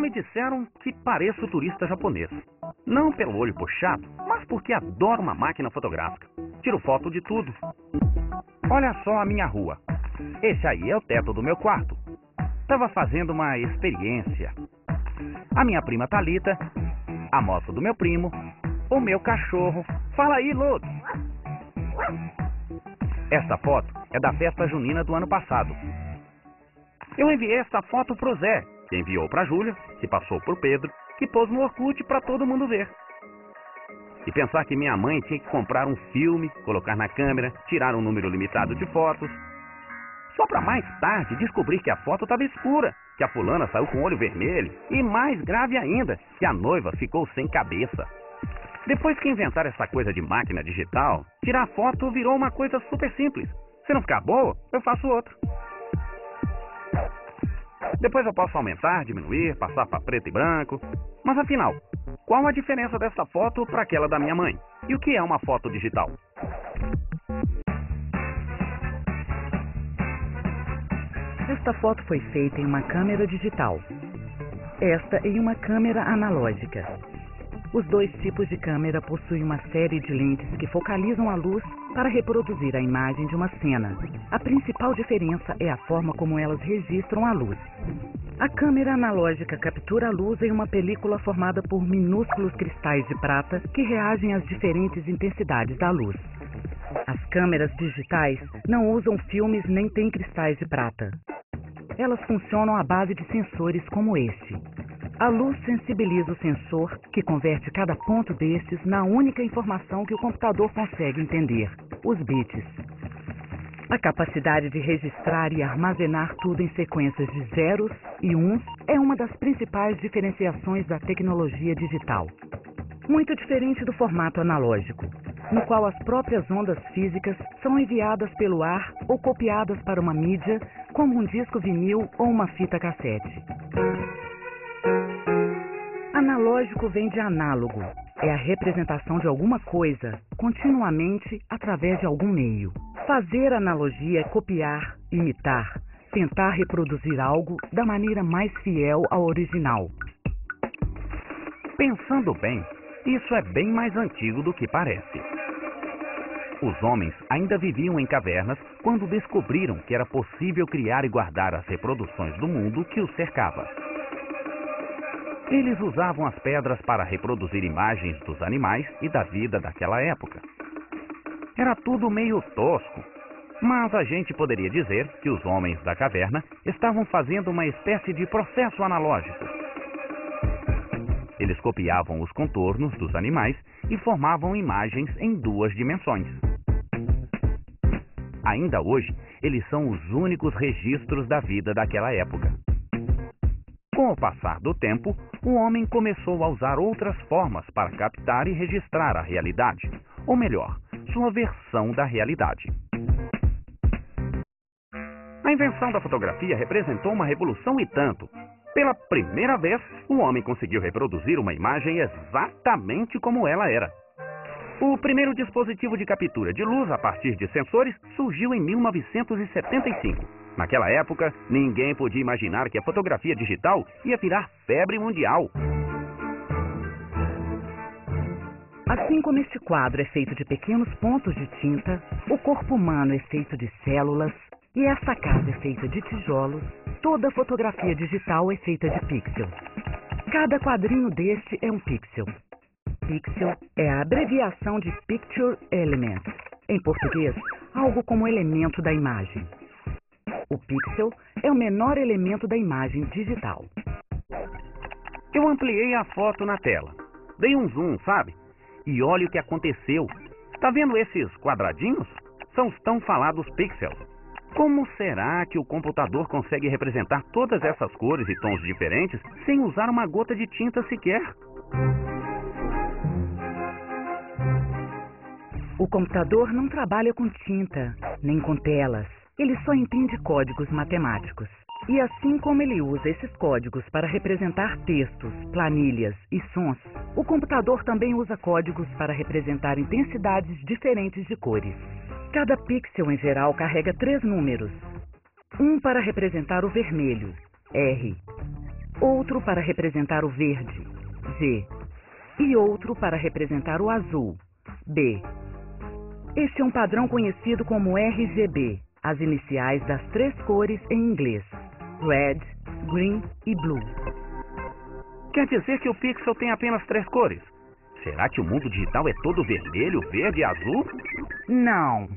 Já me disseram que pareço turista japonês. Não pelo olho puxado, mas porque adoro uma máquina fotográfica. Tiro foto de tudo. Olha só a minha rua. Esse aí é o teto do meu quarto. Tava fazendo uma experiência. A minha prima Thalita, a moto do meu primo, o meu cachorro. Fala aí, Luke! Esta foto é da festa junina do ano passado. Eu enviei esta foto pro Zé, que enviou pra Júlia, que passou pro Pedro, que pôs no Orkut pra todo mundo ver. E pensar que minha mãe tinha que comprar um filme, colocar na câmera, tirar um número limitado de fotos. Só pra mais tarde descobrir que a foto estava escura, que a fulana saiu com o olho vermelho e, mais grave ainda, que a noiva ficou sem cabeça. Depois que inventaram essa coisa de máquina digital, tirar foto virou uma coisa super simples. Se não ficar boa, eu faço outra. Depois eu posso aumentar, diminuir, passar para preto e branco. Mas afinal, qual a diferença dessa foto para aquela da minha mãe? E o que é uma foto digital? Esta foto foi feita em uma câmera digital. Esta em uma câmera analógica. Os dois tipos de câmera possuem uma série de lentes que focalizam a luz para reproduzir a imagem de uma cena. A principal diferença é a forma como elas registram a luz. A câmera analógica captura a luz em uma película formada por minúsculos cristais de prata que reagem às diferentes intensidades da luz. As câmeras digitais não usam filmes nem têm cristais de prata. Elas funcionam à base de sensores como este. A luz sensibiliza o sensor, que converte cada ponto destes na única informação que o computador consegue entender, os bits. A capacidade de registrar e armazenar tudo em sequências de zeros e uns é uma das principais diferenciações da tecnologia digital. Muito diferente do formato analógico, no qual as próprias ondas físicas são enviadas pelo ar ou copiadas para uma mídia, como um disco vinil ou uma fita cassete. Analógico vem de análogo. É a representação de alguma coisa, continuamente, através de algum meio. Fazer analogia é copiar, imitar, tentar reproduzir algo da maneira mais fiel ao original. Pensando bem, isso é bem mais antigo do que parece. Os homens ainda viviam em cavernas quando descobriram que era possível criar e guardar as reproduções do mundo que os cercava. Eles usavam as pedras para reproduzir imagens dos animais e da vida daquela época. Era tudo meio tosco, mas a gente poderia dizer que os homens da caverna estavam fazendo uma espécie de processo analógico. Eles copiavam os contornos dos animais e formavam imagens em 2 dimensões. Ainda hoje, eles são os únicos registros da vida daquela época. Com o passar do tempo, o homem começou a usar outras formas para captar e registrar a realidade, ou melhor, sua versão da realidade. A invenção da fotografia representou uma revolução e tanto. Pela primeira vez, o homem conseguiu reproduzir uma imagem exatamente como ela era. O primeiro dispositivo de captura de luz a partir de sensores surgiu em 1975. Naquela época, ninguém podia imaginar que a fotografia digital ia virar febre mundial. Assim como este quadro é feito de pequenos pontos de tinta, o corpo humano é feito de células e essa casa é feita de tijolos, toda fotografia digital é feita de pixels. Cada quadrinho deste é um pixel. Pixel é a abreviação de Picture Element. Em português, algo como elemento da imagem. O pixel é o menor elemento da imagem digital. Eu ampliei a foto na tela. Dei um zoom, sabe? E olha o que aconteceu. Tá vendo esses quadradinhos? São os tão falados pixels. Como será que o computador consegue representar todas essas cores e tons diferentes sem usar uma gota de tinta sequer? O computador não trabalha com tinta, nem com telas. Ele só entende códigos matemáticos. E assim como ele usa esses códigos para representar textos, planilhas e sons, o computador também usa códigos para representar intensidades diferentes de cores. Cada pixel, em geral, carrega 3 números. Um para representar o vermelho, R. outro para representar o verde, G, e outro para representar o azul, B. Este é um padrão conhecido como RGB, as iniciais das 3 cores em inglês, Red, Green e Blue. Quer dizer que o pixel tem apenas 3 cores? Será que o mundo digital é todo vermelho, verde e azul? Não,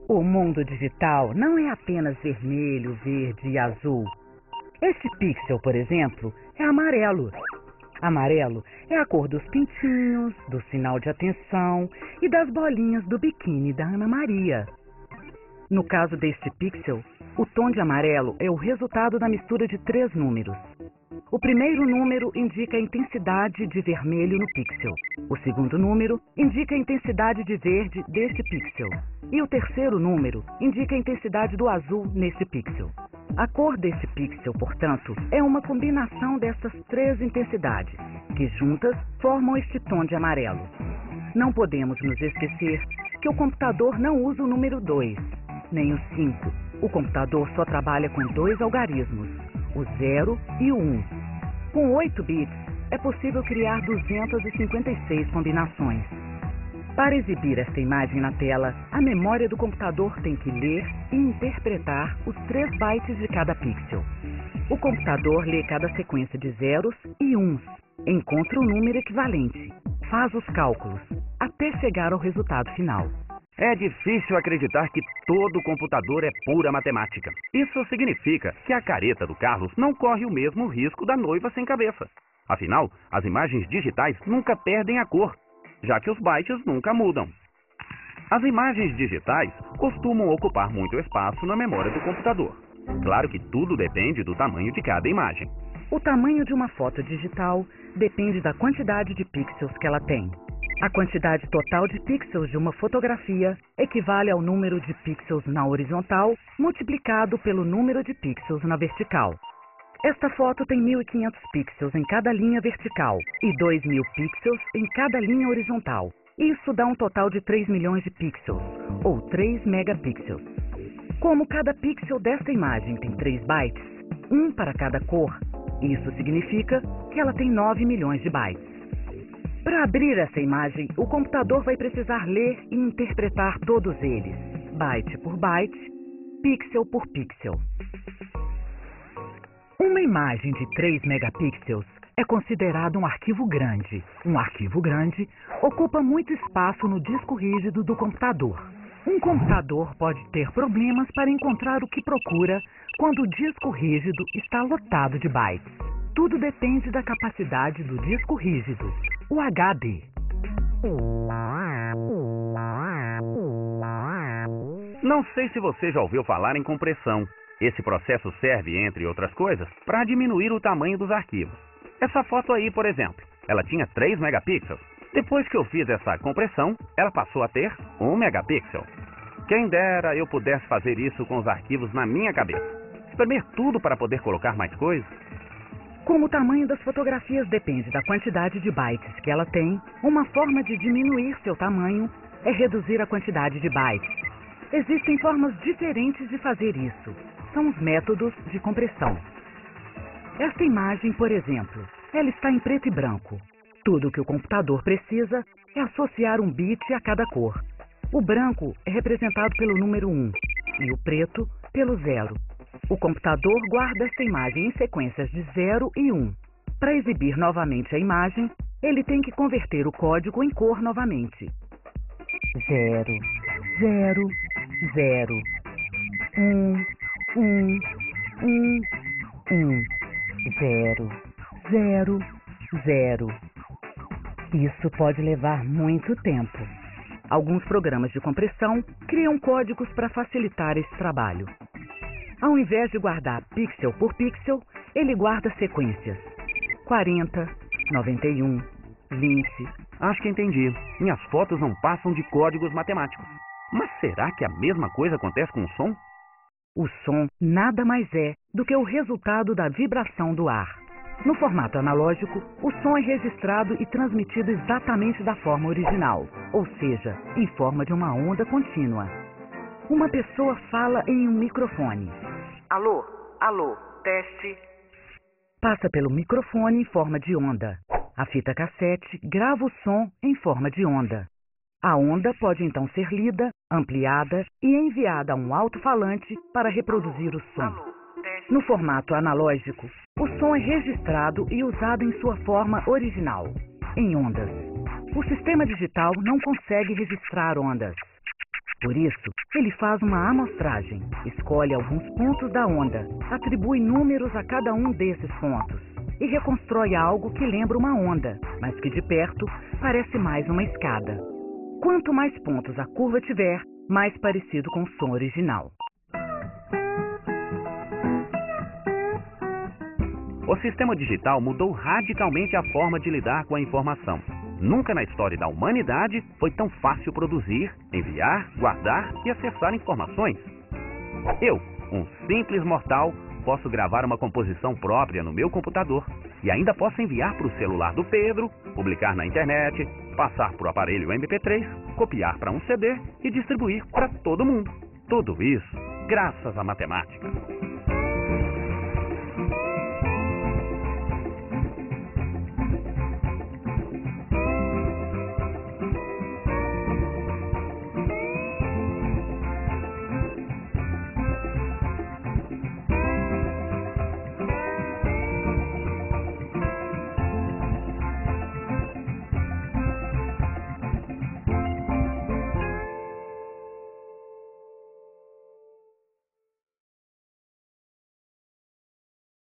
o mundo digital não é apenas vermelho, verde e azul. Este pixel, por exemplo, é amarelo. Amarelo é a cor dos pintinhos, do sinal de atenção e das bolinhas do biquíni da Ana Maria. No caso deste pixel, o tom de amarelo é o resultado da mistura de 3 números. O primeiro número indica a intensidade de vermelho no pixel. O segundo número indica a intensidade de verde deste pixel. E o terceiro número indica a intensidade do azul neste pixel. A cor deste pixel, portanto, é uma combinação dessas 3 intensidades, que juntas formam este tom de amarelo. Não podemos nos esquecer que o computador não usa o número 2, nem o 5. O computador só trabalha com 2 algarismos, o 0 e o 1. Com 8 bits, é possível criar 256 combinações. Para exibir esta imagem na tela, a memória do computador tem que ler e interpretar os 3 bytes de cada pixel. O computador lê cada sequência de zeros e uns, encontra o número equivalente, faz os cálculos, até chegar ao resultado final. É difícil acreditar que todo computador é pura matemática. Isso significa que a careta do Carlos não corre o mesmo risco da noiva sem cabeça. Afinal, as imagens digitais nunca perdem a cor, já que os bytes nunca mudam. As imagens digitais costumam ocupar muito espaço na memória do computador. Claro que tudo depende do tamanho de cada imagem. O tamanho de uma foto digital depende da quantidade de pixels que ela tem. A quantidade total de pixels de uma fotografia equivale ao número de pixels na horizontal multiplicado pelo número de pixels na vertical. Esta foto tem 1.500 pixels em cada linha vertical e 2.000 pixels em cada linha horizontal. Isso dá um total de 3 milhões de pixels, ou 3 megapixels. Como cada pixel desta imagem tem 3 bytes, um para cada cor, isso significa que ela tem 9 milhões de bytes. Para abrir essa imagem, o computador vai precisar ler e interpretar todos eles, byte por byte, pixel por pixel. Uma imagem de 3 megapixels é considerada um arquivo grande. Um arquivo grande ocupa muito espaço no disco rígido do computador. Um computador pode ter problemas para encontrar o que procura quando o disco rígido está lotado de bytes. Tudo depende da capacidade do disco rígido, o HD. Não sei se você já ouviu falar em compressão. Esse processo serve, entre outras coisas, para diminuir o tamanho dos arquivos. Essa foto aí, por exemplo, ela tinha 3 megapixels. Depois que eu fiz essa compressão, ela passou a ter 1 megapixel. Quem dera eu pudesse fazer isso com os arquivos na minha cabeça. Espremer tudo para poder colocar mais coisas. Como o tamanho das fotografias depende da quantidade de bytes que ela tem, uma forma de diminuir seu tamanho é reduzir a quantidade de bytes. Existem formas diferentes de fazer isso. São os métodos de compressão. Esta imagem, por exemplo, ela está em preto e branco. Tudo o que o computador precisa é associar um bit a cada cor. O branco é representado pelo número 1 e o preto pelo 0. O computador guarda esta imagem em sequências de 0 e 1. Para exibir novamente a imagem, ele tem que converter o código em cor novamente. 0, 0, 0, 1, 1, 1, 1, 0, 0, 0. Isso pode levar muito tempo. Alguns programas de compressão criam códigos para facilitar esse trabalho. Ao invés de guardar pixel por pixel, ele guarda sequências. 40, 91, 20. Acho que entendi. Minhas fotos não passam de códigos matemáticos. Mas será que a mesma coisa acontece com o som? O som nada mais é do que o resultado da vibração do ar. No formato analógico, o som é registrado e transmitido exatamente da forma original, ou seja, em forma de uma onda contínua. Uma pessoa fala em um microfone. Alô, alô, teste. passa pelo microfone em forma de onda. A fita cassete grava o som em forma de onda. A onda pode então ser lida, ampliada e enviada a um alto-falante para reproduzir o som. No formato analógico, o som é registrado e usado em sua forma original, em ondas. O sistema digital não consegue registrar ondas. Por isso, ele faz uma amostragem, escolhe alguns pontos da onda, atribui números a cada um desses pontos e reconstrói algo que lembra uma onda, mas que de perto parece mais uma escada. Quanto mais pontos a curva tiver, mais parecido com o som original. O sistema digital mudou radicalmente a forma de lidar com a informação. Nunca na história da humanidade foi tão fácil produzir, enviar, guardar e acessar informações. Eu, um simples mortal, posso gravar uma composição própria no meu computador e ainda posso enviar para o celular do Pedro, publicar na internet, passar por aparelho MP3, copiar para um CD e distribuir para todo mundo. Tudo isso graças à matemática.